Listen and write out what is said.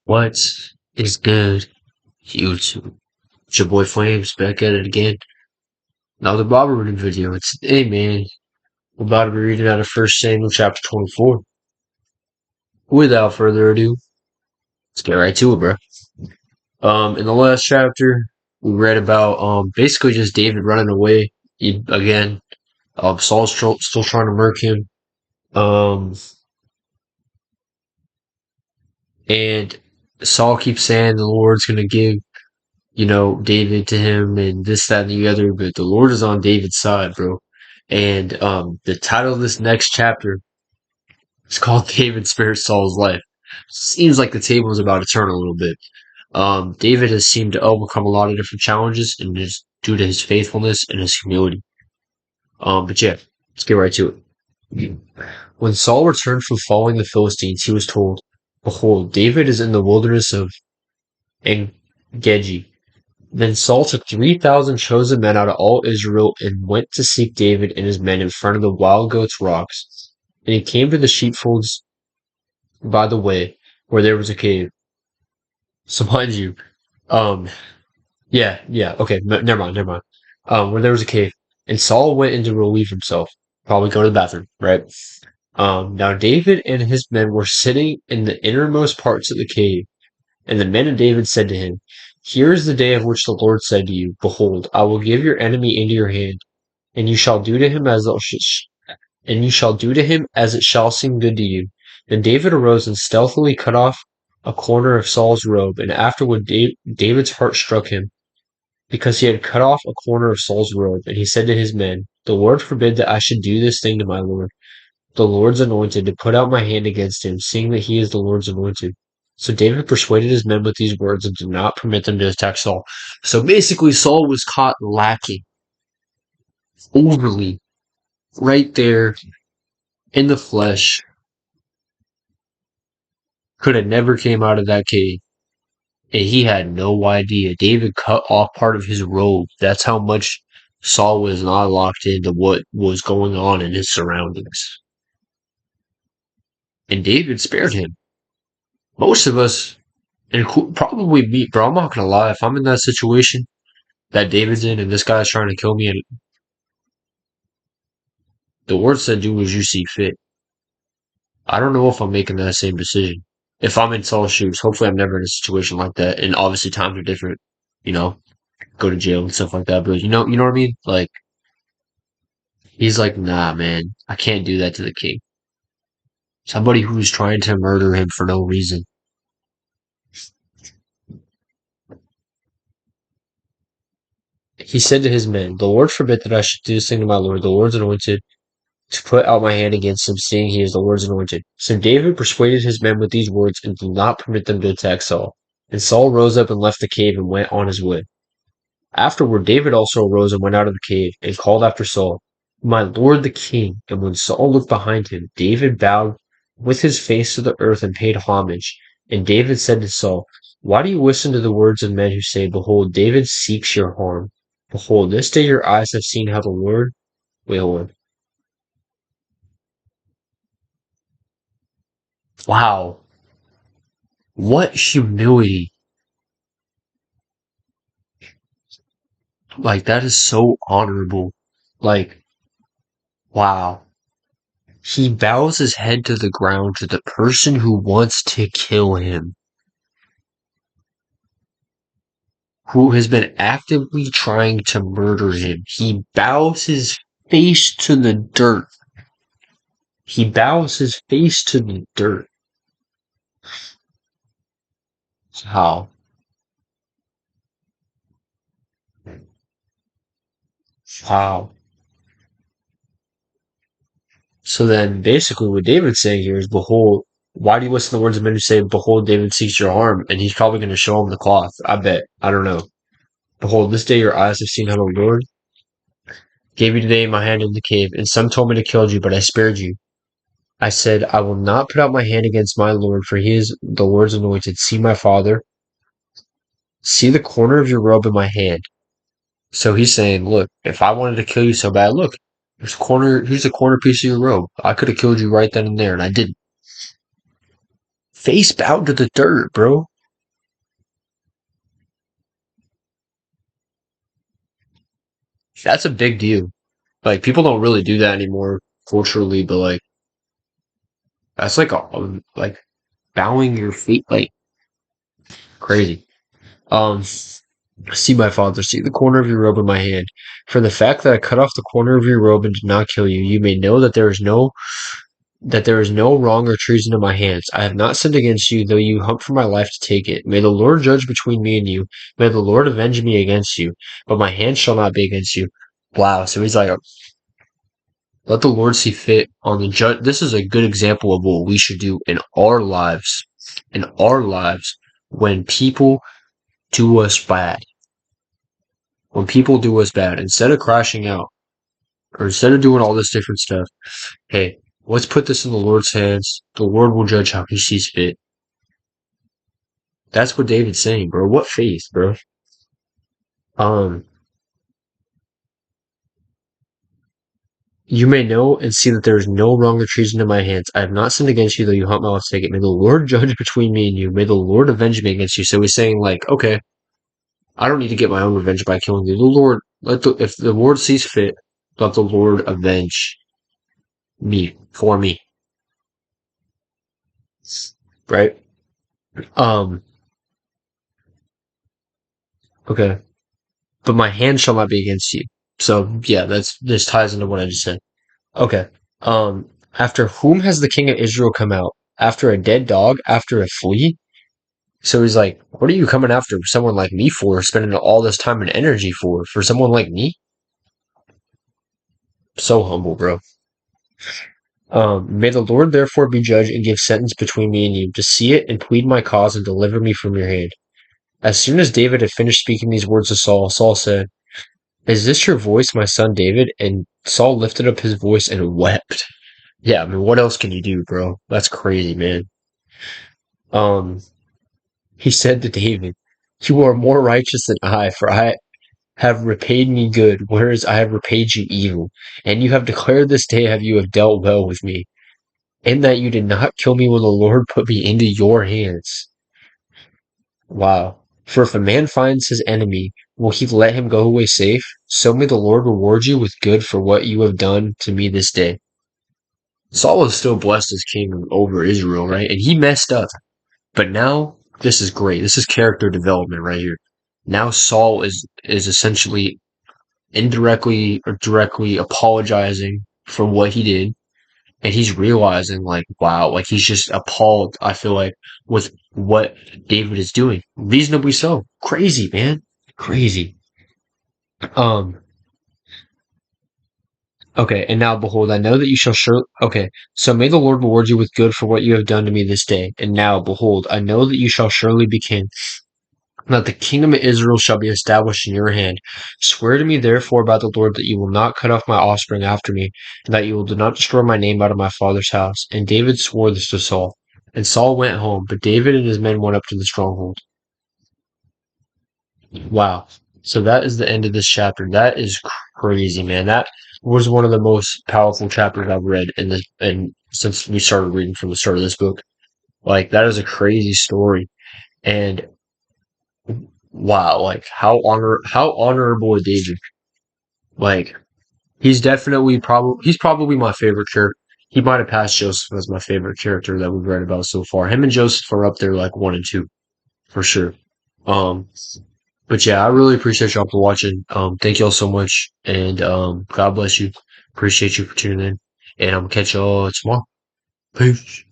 What is good, YouTube? It's your boy Flames back at it again. Another Bible reading video. It's today, man. We're about to be reading out of 1 Samuel chapter 24. Without further ado, let's get right to it, bro. In the last chapter, we read about basically just David running away again. Saul's still trying to murk him. And Saul keeps saying the Lord's gonna give David to him and this, that, and the other, but the Lord is on David's side, bro. And the title of this next chapter is called David Spares Saul's Life. Seems like the table is about to turn a little bit. David has seemed to overcome a lot of different challenges and just due to his faithfulness and his humility. But yeah, let's get right to it. When Saul returned from following the Philistines, he was told, "Behold, David is in the wilderness of En-Gedi." Then Saul took 3,000 chosen men out of all Israel and went to seek David and his men in front of the wild goats' rocks. And he came to the sheepfolds by the way, where there was a cave. So mind you, um, okay, never mind. Where there was a cave, and Saul went in to relieve himself, probably go to the bathroom, right? Now David and his men were sitting in the innermost parts of the cave. And the men of David said to him, "Here is the day of which the Lord said to you, Behold, I will give your enemy into your hand, and you shall do to him as it shall seem good to you." Then David arose and stealthily cut off a corner of Saul's robe, and afterward David's heart struck him, because he had cut off a corner of Saul's robe, and he said to his men, "The Lord forbid that I should do this thing to my Lord, the Lord's anointed, to put out my hand against him, seeing that he is the Lord's anointed." So David persuaded his men with these words and did not permit them to attack Saul. So basically, Saul was caught lacking overly right there in the flesh. Could have never came out of that cave. And he had no idea. David cut off part of his robe. That's how much Saul was not locked into what was going on in his surroundings. And David spared him. Most of us, and probably me, bro, I'm not gonna lie, if I'm in that situation that David's in and this guy's trying to kill me, and the Lord said, "Do as you see fit." I don't know if I'm making that same decision. If I'm in Saul's shoes, hopefully I'm never in a situation like that. And obviously times are different, you know, go to jail and stuff like that. But you know what I mean? Like, he's like, "Nah, man, I can't do that to the king." Somebody who's trying to murder him for no reason. He said to his men, "The Lord forbid that I should do this thing to my Lord, the Lord's anointed, to put out my hand against him, seeing he is the Lord's anointed." So David persuaded his men with these words and did not permit them to attack Saul. And Saul rose up and left the cave and went on his way. Afterward, David also arose and went out of the cave and called after Saul, "My lord the king." And when Saul looked behind him, David bowed with his face to the earth and paid homage. And David said to Saul, "Why do you listen to the words of men who say, Behold, David seeks your harm? Behold, this day your eyes have seen how the Lord..." Wait, hold on. Wow. What humility. Like, that is so honorable. Like, wow. He bows his head to the ground to the person who wants to kill him, who has been actively trying to murder him. He bows his face to the dirt. He bows his face to the dirt. How? How? So then, basically, what David's saying here is, "Behold, why do you listen to the words of men who say, Behold, David seeks your harm?" And he's probably going to show him the cloth. I bet. I don't know. "Behold, this day your eyes have seen how the Lord gave you today my hand in the cave, and some told me to kill you, but I spared you. I said, I will not put out my hand against my Lord, for he is the Lord's anointed. See, my father, see the corner of your robe in my hand." So he's saying, look, if I wanted to kill you so bad, look, here's the corner piece of your robe. I could have killed you right then and there, and I didn't. Face bowed to the dirt, bro. that's a big deal. Like people don't really do that anymore culturally, but like that's like like bowing your feet like crazy. Um, see my father, see the corner of your robe in my hand. For the fact that I cut off the corner of your robe and did not kill you, you may know that there is no wrong or treason in my hands. I have not sinned against you, though you hunt for my life to take it. May the Lord judge between me and you. May the Lord avenge me against you, but my hand shall not be against you. Wow. So he's like, let the Lord see fit on the judge. This is a good example of what we should do in our lives. In our lives, when people do us bad, when people do us bad, instead of crashing out or instead of doing all this different stuff, hey, let's put this in the Lord's hands. The Lord will judge how he sees fit. That's what David's saying, bro. What faith, bro? Um, you may know and see that there is no wrong or treason in my hands. I have not sinned against you, though you hunt my life to take it. May the Lord judge between me and you. May the Lord avenge me against you. So he's saying, like, okay, I don't need to get my own revenge by killing you. The Lord, if the Lord sees fit, let the Lord avenge me for me, right? Um, okay, but my hand shall not be against you. So yeah, this ties into what I just said. Okay. After whom has the king of Israel come out? After a dead dog? After a flea? So he's like, what are you coming after someone like me for? Spending all this time and energy for? For someone like me? So humble, bro. May the Lord therefore be judge and give sentence between me and you, to see it and plead my cause and deliver me from your hand. As soon as David had finished speaking these words to Saul, Saul said, is this your voice, my son David? And Saul lifted up his voice and wept. Yeah, I mean, what else can you do, bro? That's crazy, man. Um, he said to David, you are more righteous than I, for I have repaid me good, whereas I have repaid you evil. And you have declared this day have you have dealt well with me, in that you did not kill me when the Lord put me into your hands. Wow. For if a man finds his enemy, will he let him go away safe? So may the Lord reward you with good for what you have done to me this day. Saul was still blessed as king over Israel, right? And he messed up. But now this is great. This is character development right here. Now Saul is essentially indirectly or directly apologizing for what he did, and he's realizing like, wow, like he's just appalled, I feel like, with what David is doing. Reasonably so. Crazy, man. Crazy. Um okay, and now behold, I know that you shall surely okay, so may the Lord reward you with good for what you have done to me this day. And now behold, I know that you shall surely be king, that the kingdom of Israel shall be established in your hand. Swear to me therefore by the Lord that you will not cut off my offspring after me, and that you will not destroy my name out of my father's house. And David swore this to Saul. And Saul went home, but David and his men went up to the stronghold. Wow. So that is the end of this chapter. That is crazy, man. That was one of the most powerful chapters I've read in this, and since we started reading from the start of this book. Like that is a crazy story. And wow, like how honorable a David. Like he's probably my favorite character. He might have passed Joseph as my favorite character that we've read about so far. Him and Joseph are up there like one and two for sure. Um, but yeah, I really appreciate y'all for watching. Thank y'all so much, and God bless you. Appreciate you for tuning in, and I'm gonna catch y'all tomorrow. Peace.